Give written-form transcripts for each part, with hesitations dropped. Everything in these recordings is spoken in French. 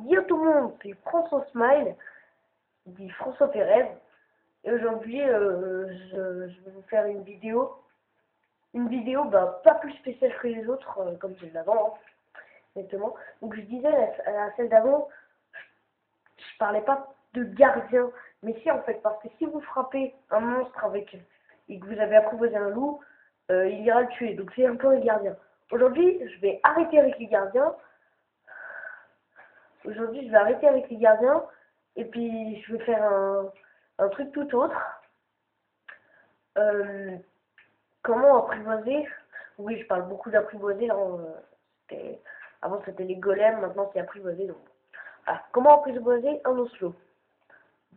dis à tout le monde, c'est François Smile, dit François Pérez, et aujourd'hui je vais vous faire une vidéo bah, pas plus spéciale que les autres, comme celle d'avant, hein, exactement. Donc je disais à celle d'avant, je parlais pas de gardien, mais si en fait, parce que si vous frappez un monstre et que vous avez apprivoisé un loup, il ira le tuer, donc c'est un peu un gardien. Aujourd'hui, je vais arrêter avec les gardiens. Aujourd'hui, je vais arrêter avec les gardiens et puis je vais faire un truc tout autre. Comment apprivoiser? Oui, je parle beaucoup d'apprivoiser. Là, avant c'était les golems, maintenant c'est apprivoiser. Donc. Ah, comment apprivoiser un oslo?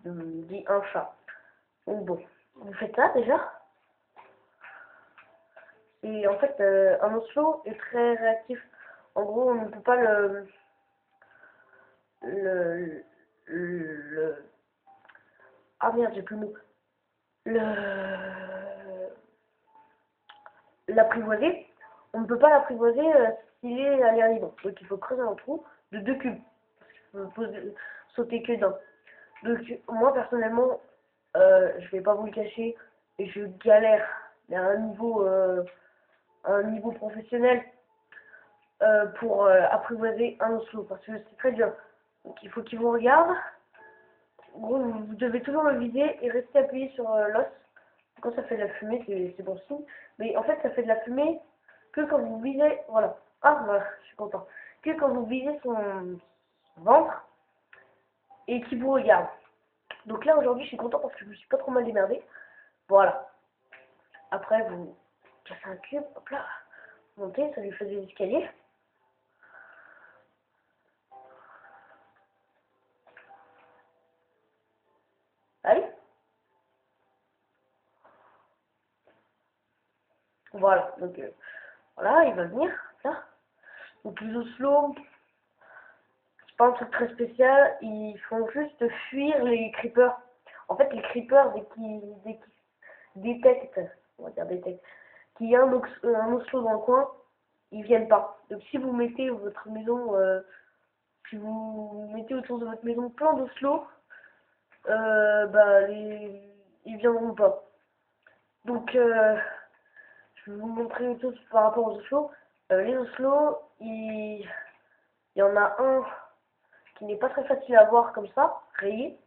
Dit un chat. Donc bon, vous faites ça déjà. Et en fait, un oslo est très réactif. En gros, on ne peut pas le ah merde, j'ai plus le mot. L'apprivoiser. On ne peut pas l'apprivoiser s'il est à l'air libre. Donc il faut creuser un trou de 2 cubes. Il faut sauter que d'un. Donc moi personnellement, je vais pas vous le cacher, je galère à un niveau professionnel pour apprivoiser un oslo parce que c'est très dur. Donc il faut qu'il vous regarde. Vous devez toujours le viser et rester appuyé sur l'os. Quand ça fait de la fumée, c'est bon signe. Mais en fait, ça fait de la fumée que quand vous visez. Voilà. Ah, voilà, je suis content. Que quand vous visez son ventre et qu'il vous regarde. Donc là, aujourd'hui, je suis content parce que je me suis pas trop mal démerdé. Voilà. Après, vous cassez un cube, hop là, montez, ça lui fait des escaliers. Allez. Voilà. Donc, voilà, il va venir, là. Donc, les oslos, c'est pas un truc très spécial, ils font juste fuir les creepers. En fait, les creepers, dès qu'ils détectent, on va dire détectent, qu'il y a un oslo dans le coin, ils viennent pas. Donc si vous mettez votre maison, si vous mettez autour de votre maison plein d'oslos, bah ils viendront pas. Donc je vais vous montrer une chose par rapport aux oslos. Les oslos, il y en a un qui n'est pas très facile à voir comme ça, rayé.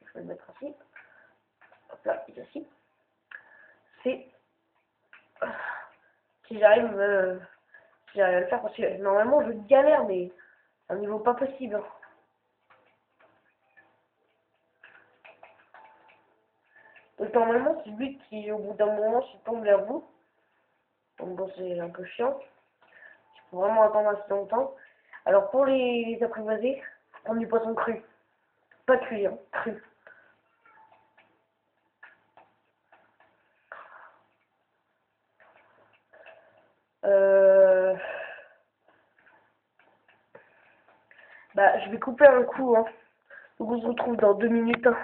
Je vais le mettre ici. Hop là, il est ici. C'est si j'arrive à le faire parce que normalement je galère mais à un niveau pas possible. Hein. Donc normalement c'est lui qui au bout d'un moment se tombe vers vous. Donc bon c'est un peu chiant. Il faut vraiment attendre assez longtemps. Alors pour les apprivoiser, faut prendre du poisson cru. Pas cuit, hein, cru. Bah je vais couper un coup, hein. Donc on se retrouve dans 2 minutes. Hein.